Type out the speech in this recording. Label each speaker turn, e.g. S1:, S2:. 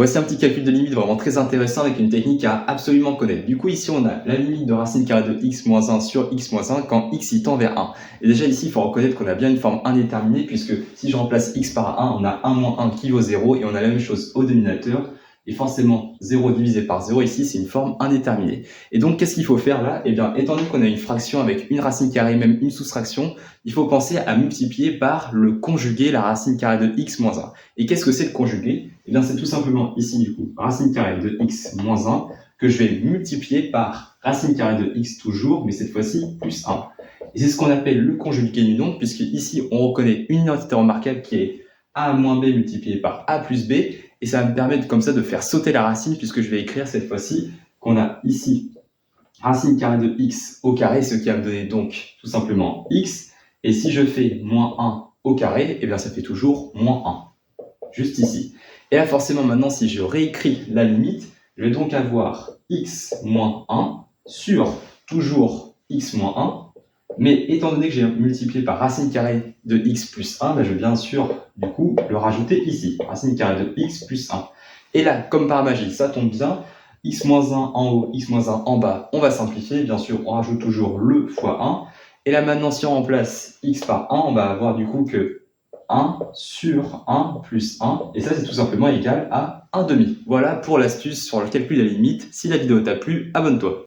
S1: Voici un petit calcul de limite vraiment très intéressant avec une technique à absolument connaître. Du coup, ici, on a la limite de racine carrée de x moins 1 sur x moins 1 quand x y tend vers 1. Et déjà ici, il faut reconnaître qu'on a bien une forme indéterminée puisque si je remplace x par 1, on a 1 moins 1 qui vaut 0 et on a la même chose au dénominateur. Et forcément, 0 divisé par 0, ici, c'est une forme indéterminée. Et donc, qu'est-ce qu'il faut faire là? Eh bien, étant donné qu'on a une fraction avec une racine carrée, même une soustraction, il faut penser à multiplier par le conjugué, la racine carrée de x moins 1. Et qu'est-ce que c'est le conjugué? Eh bien, c'est tout simplement ici, du coup, racine carrée de x moins 1 que je vais multiplier par racine carrée de x toujours, mais cette fois-ci plus 1. Et c'est ce qu'on appelle le conjugué du nombre, puisque ici, on reconnaît une identité remarquable qui est a moins b multiplié par a plus b, et ça va me permettre comme ça de faire sauter la racine, puisque je vais écrire cette fois-ci qu'on a ici racine carrée de x au carré, ce qui va me donner donc tout simplement x, et si je fais moins 1 au carré, eh bien ça fait toujours moins 1, juste ici. Et là forcément maintenant si je réécris la limite, je vais donc avoir x moins 1 sur toujours x moins 1, mais étant donné que j'ai multiplié par racine carrée de x plus 1, ben je vais bien sûr du coup le rajouter ici, racine carrée de x plus 1. Et là, comme par magie, ça tombe bien, x-1 en haut, x-1 en bas, on va simplifier, bien sûr on rajoute toujours le fois 1, et là maintenant si on remplace x par 1, on va avoir du coup que 1 sur 1 plus 1, et ça c'est tout simplement égal à 1 demi. Voilà pour l'astuce sur le calcul de la limite. Si la vidéo t'a plu, abonne-toi.